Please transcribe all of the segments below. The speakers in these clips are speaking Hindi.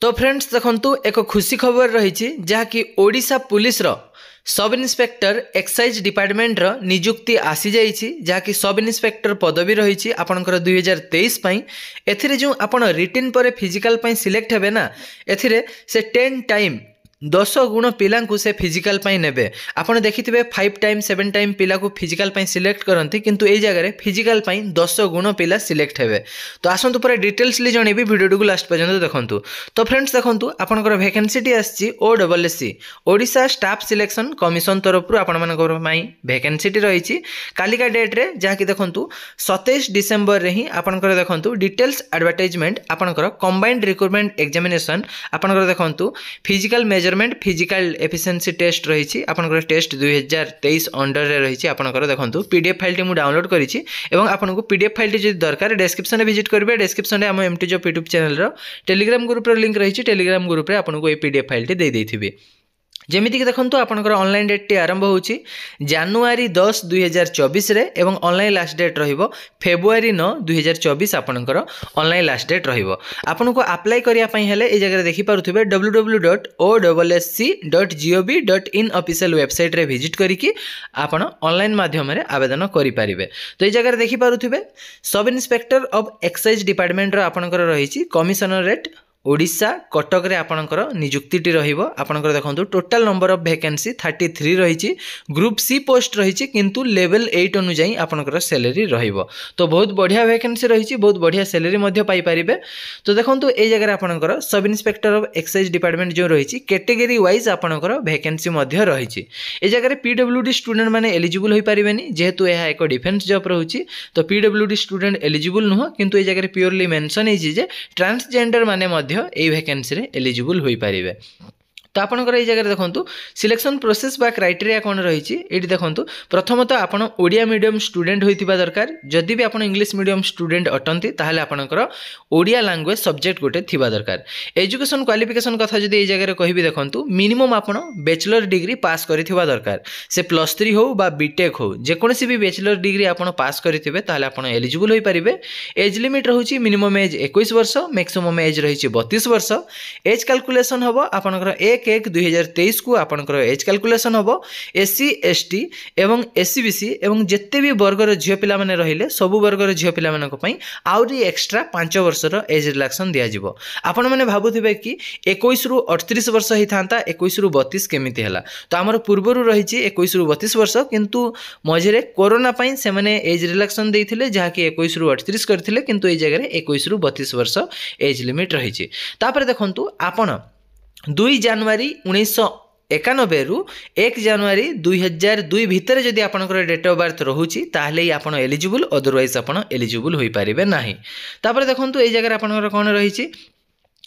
तो फ्रेंड्स देखंतु एक खुशी खबर रही जहाँकि ओडिशा पुलिस रो सब इन्स्पेक्टर एक्साइज डिपार्टमेंट रो नियुक्ति आसी जाइछि जहाँकि सब इन्स्पेक्टर पदवी रही आपणकर 2023 एथिरे जो आपण रिटन पर फिजिकल पई सिलेक्ट हेबे ना एथिरे से 10 टाइम 10 गुण पिला से फिजिकल नेबे आपण देखिथिबे 5 टाइम 7 टाइम पिला को फिजिकल सिलेक्ट करंती किंतु ए जगह फिजिकल 10 गुण पिला सिलेक्ट हेबे। तो आसंतु पूरा डिटेल्स ले जणेबी वीडियो को लास्ट पर्यंत देखंतु। तो फ्रेंड्स देखंतु आपनकर वैकेंसी आछि OSSC Odisha staff selection commission तरफ आपण मानकर माई वैकेंसी रही कालिका डेट रे जहाँकि देखंतु 27 डिसेंबर रे ही आपनकर देखंतु डिटेल्स एडवर्टाइजमेंट आपनकर कंबाइंड रिक्रूटमेंट एग्जामिनेशन आपनकर देखंतु physical measurement physical efficiency test रही आपनकर टेस्ट 2023 अंडर रे रही आपनकर देखंतु पीडीएफ फाइल टी मु डाउनलोड करिछि एवं आपनको पीडीएफ फाइल टी जदि दरकार डिस्क्रिप्शन रे विजिट करबे डिस्क्रिप्शन रे हम एमटी जॉब यूट्यूब चैनल रो टेलीग्राम ग्रुप रो लिंक रही टेलीग्राम ग्रुप रे आपनको ए पीडीएफ फाइल टी दे देथिबे। जमीती कि देखंतु आपनकर ऑनलाइन डेट टी आरंभ होची जनवरी 10 2024 रे एवं ऑनलाइन लास्ट डेट रहिबो फेब्रुआरी 9 2024 आपनकर ऑनलाइन लास्ट डेट रहिबो। आपनको अप्लाई करिया पई हेले ए जगह देखि पारुथिबे www.ossc.gov.in ऑफिशियल वेबसाइट रे विजिट करिकि आपण ऑनलाइन माध्यम रे आवेदन करि परिबे। तो ए जगह देखि पारुथिबे sub inspector of excise department रो आपनकर रहिछि कमिशनरेट ओडिशा कटक रे आपनकर नियुक्ति रहिबो। आपनकर देखंतु टोटल नंबर ऑफ वैकेंसी 33 रही ग्रुप सी पोस्ट रही किंतु लेवल 8 अनुसार आपनकर सैलरी रहिबो। तो बहुत बढ़िया वैकेंसी रही बहुत बढ़िया सैलरी मध्य पाई परिबे। तो देखंतु ए जगह आपनकर सब इन्स्पेक्टर ऑफ एक्साइज डिपार्टमेंट जो रही कैटेगरी वाइज आपनकर वैकेंसी मध्य रही ए जगह पीडब्ल्यूडी स्टूडेंट माने एलिजिबल होई परिबेनी जेहेतु यह एक डिफेंस जॉब रहउची। तो पीडब्ल्यूडी स्टूडेंट एलिजिबल नुह किंतु ए जगह प्योरली मेंशन है जे ट्रांसजेंडर माने ए वैकेंसी रे एलिजिबल होई परिबे। तो आपनकर ए जगह देखंतु सिलेक्शन प्रोसेस बा क्राइटेरिया कोन रही एटी देखंतु प्रथमत आपण ओडिया मीडियम स्टूडेंट होइतिबा दरकार जदि भी आपण इंग्लिश मीडियम स्टूडेंट अटंती ताहाले आपनकर ओडिया लैंग्वेज सब्जेक्ट गोटे थिबा दरकार। एजुकेशन क्वालिफिकेशन कथा जदि ए जगह कहबी देखंतु मिनिमम आपण बैचलर डिग्री पास करिथिबा दरकार से +3 हो बा बीटेक हो जे कोनोसी भी बैचलर डिग्री आपण पास करिथिबे ताहाले आपण एलिजिबल होई परिबे। एज लिमिट रहउची मिनिमम एज 21 वर्ष मैक्सिमम एज रही 32 वर्ष। एज कैलकुलेशन हबो आपनकर 1/1/2023 को आपनकर एज कैलकुलेशन हबो। एससी एसटी एवं एससीबीसी एवं जेते भी वर्गर झियो पिला माने रहिले सब वर्गर झियो पिला मानक पई आउरी एक्स्ट्रा 5 वर्षर एज रिलैक्सन दिया जिवो। आपण माने भाबुथिबे कि 21 रु 38 वर्ष हि थांता 21 रु 32 केमिति हला। तो हमर पूर्वरु रहिछि 21 रु 32 वर्ष किंतु मझिरे कोरोना पई से माने एज रिलैक्सन देइथिले जहा कि 21 रु 38 करथिले किंतु ए जगह 21 रु 32 वर्ष एज लिमिट रहिछि। तापर देखंतु आपण 2 जनवरी 1991 रु 1 जनवरी 2002 भितर जदि आपनकर डेट ऑफ बर्थ रहुछि ताहले ही आपण एलिजिबल अदरवाइज आपण एलिजिबल होई परिबे नाही। तापर देखंतु ए जगह आपनकर कोन रहिछि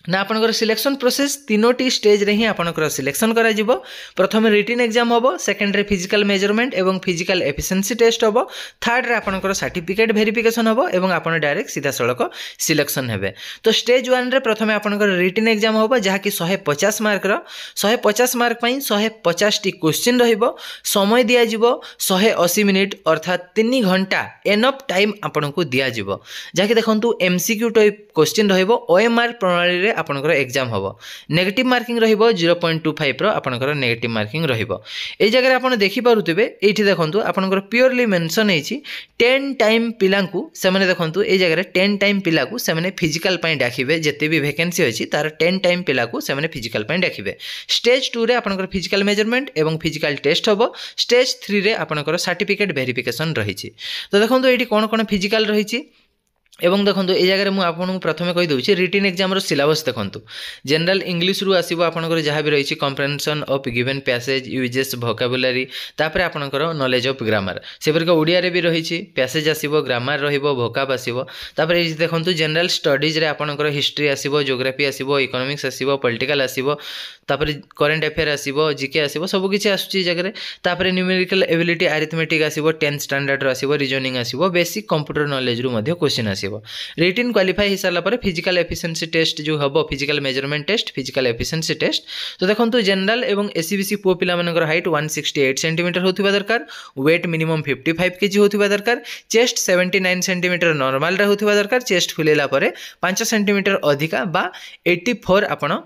ना आपनकर सिलेक्शन प्रोसेस तीनोटी स्टेज रे ही आपनकर सिलेक्शन करा जिवो। प्रथम रिटन एग्जाम होबो सेकंड रे फिजिकल मेजरमेंट एवं फिजिकल एफिशिएंसी टेस्ट होबो थर्ड रे आपनकर सर्टिफिकेट वेरिफिकेशन होबो एवं आपण डायरेक्ट सीधा सड़क सिलेक्शन हेबे। तो स्टेज 1 रे प्रथम आपनकर रिटन एग्जाम होबो जहा कि 150 मार्क रो 150 मार्क पई 150 टी क्वेश्चन रहिबो समय दिया जिवो 180 मिनिट अर्थात 3 घंटा एनफ टाइम आपनको दिया जिवो जहा कि देखंतु एमसीक्यू टाइप क्वेश्चन रहिबो ओएमआर प्रणाली रे आपनकर एग्जाम हबो। नेगेटिव मार्किंग रहिबो 0.25 रो आपनकर नेगेटिव मार्किंग रहिबो। ए जगह आपण देखि पारुथिबे एठी देखंतु आपनकर प्योरली मेंशन हेछि 10 टाइम पिलांकु से माने देखंतु ए जगह 10 टाइम पिलाकु से माने फिजिकल पई डाकिबे जते भी वैकेंसी अछि तार 10 टाइम पिलाकु से माने फिजिकल पई डाकिबे। स्टेज 2 रे आपनकर फिजिकल मेजरमेंट एवं फिजिकल टेस्ट हबो। स्टेज 3 रे आपनकर सर्टिफिकेट वेरिफिकेशन रहिछि। तो देखंतु एठी कोन कोन फिजिकल रहिछि एवं देखंतु ए जगह मु आपन प्रथमे कहि दउछि रिटन एग्जाम रो सिलेबस देखंतु जनरल इंग्लिश रु आसीबो आपनकर जहा भी रहिछि comprehension of given passage uses vocabulary तापर आपनकर नॉलेज ऑफ ग्रामर सेपर के ओडिया रे भी रहिछि पैसेज आसीबो ग्रामर रहिबो वोकैब आसीबो। तापर ए देखंतु जनरल स्टडीज रे आपनकर हिस्ट्री आसीबो ज्योग्राफी आसीबो इकोनॉमिक्स आसीबो पॉलिटिकल आसीबो तापर करंट अफेयर आसीबो जीके आसीबो सब किछि आसुछि जगह। तापर न्यूमेरिकल एबिलिटी अरिथमेटिक आसीबो 10th स्टैंडर्ड रो आसीबो रीजनिंग आसीबो बेसिक कंप्यूटर नॉलेज रु मध्ये क्वेश्चन आसीबो। आसीबो रिटिन क्वालिफाई हो सारा पर फिजिकल एफिशिएंसी टेस्ट जो हम physical measurement test physical efficiency test तो देखो जनरल एवं एससीबीसी पुओ पिला मानकर हाइट 168 सेंटीमीटर होथिबा दरकार वेट मिनिमम 55 केजी होथिबा दरकार चेस्ट 79 सेंटीमीटर नॉर्मल रे होथिबा दरकार चेस्ट फुलेला परे 5 सेंटीमीटर अधिका बा 84 आपण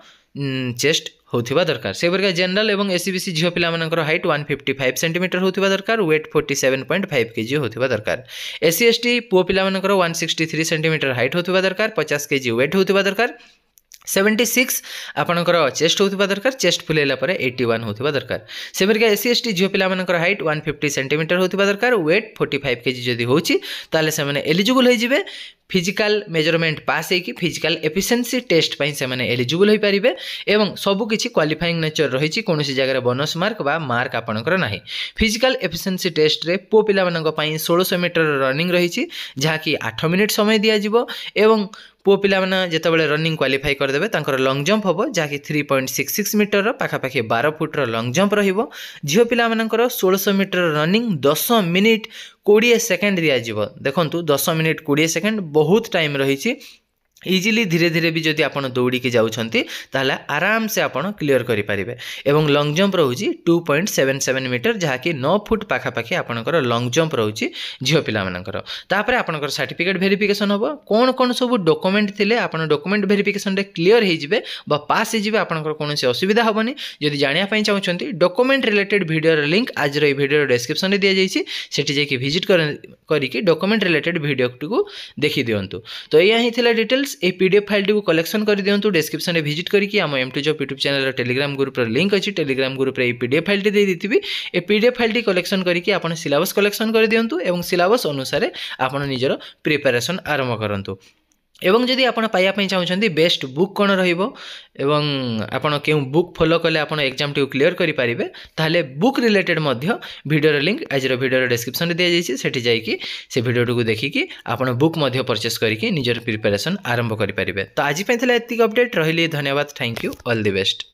चेस्ट होथिबा दरकार से प्रकार जनरल एवं एससीबीसी झियो पिला मानकर हाइट 155 सेंटीमीटर होथिबा दरकार वेट 47.5 केजी होथिबा दरकार एससी एसटी पुओ पिला मानकर 163 सेंटीमीटर हाइट होथिबा दरकार 50 केजी वेट होथिबा दरकार 76 आपणकर चेस्ट होथिबा दरकार चेस्ट फुलेला परे 81 होथिबा दरकार से प्रकार एससी एसटी झियो पिला मानकर हाइट 150 सेंटीमीटर होथिबा दरकार वेट 45 केजी जदी होची ताले से माने एलिजिबल होई जिवे फिजिकल मेजरमेंट पास होगी फिजिकल एफिशिएंसी टेस्ट पाई से माने एलिजिबल होई परिबे एवं सबु किछि क्वालिफाइंग नेचर रहिछि कोनोसी जगह बोनस मार्क बा मार्क आपणकर नाही फिजिकल एफिशिएंसी टेस्ट रे पो पिला मानक पई 1600 मीटर रनिंग रहिछि जहा कि 8 मिनिट समय दिया जिवो एवं पुओ पिला माने जेतेबेले रनिंग क्वालिफाई कर देबे तांकर लॉन्ग जंप होबो जाकि 3.66 मीटर रो पाखापाखि 12 फुट रो लॉन्ग जंप रहिबो झियो पिला मानकर 1600 मीटर रनिंग 10 मिनिट 20 सेकेंड दिया जिवो देखंतु 10 मिनिट 20 सेकेंड बहुत टाइम रहिछि इजिली धीरे धीरे भी जदि आपण दौड़ी के जाउछंती ताहले आराम से आपण क्लियर करि परिबे एवं लॉन्ग जंप रहउची 2.77 मीटर जहा कि 9 फुट पाखा पाखी आपणकर लॉन्ग जंप रहउची झियो पिला मानकर तापरे आपणकर सर्टिफिकेट वेरिफिकेशन होबो कोन कोन सब डॉक्यूमेंट थिले आपण डॉक्यूमेंट वेरिफिकेशन रे क्लियर हे जिवे बा पास हे जिवे आपणकर कोनोसी असुविधा होबनी जदि जानिया पई चाहुछंती डॉक्यूमेंट रिलेटेड वीडियो रे लिंक आज रे वीडियो डिस्क्रिप्शन रे दिया जाईची सेठी जे कि विजिट करिके डॉक्यूमेंट रिलेटेड वीडियो को देखि दियंतु तो एया ही थिला डिटेल्स ए पीडीएफ फाइल टी को कलेक्शन कर दियंतु डिस्क्रिप्शन रे विजिट करिके हम M2 जॉब यूट्यूब चैनल रे टेलीग्राम ग्रुप रे लिंक अछि टेलीग्राम ग्रुप रे ए पीडीएफ फाइल टी दे दिथिबी ए पीडीएफ फाइल टी कलेक्शन करिके आपण सिलेबस कलेक्शन कर दियंतु एवं सिलेबस अनुसार आपण निजर प्रिपरेशन आरंभ करंतु एवं जदि आपण पाइया पई चाहुछंती बेस्ट बुक कोन रहिबो एवं आपण केउ बुक फॉलो कले आपण एग्जाम टी क्लियर करि परिबे ताहले बुक रिलेटेड मध्य वीडियो रे लिंक आज रो वीडियो रे डिस्क्रिप्शन रे दिया जाईछि सेठी जाई कि से वीडियो को देखि कि आपण बुक मध्य परचेस करिके निजर प्रिपरेशन आरंभ करि परिबे तो आज पई थला एतिक अपडेट रहिली धन्यवाद thank you all the best.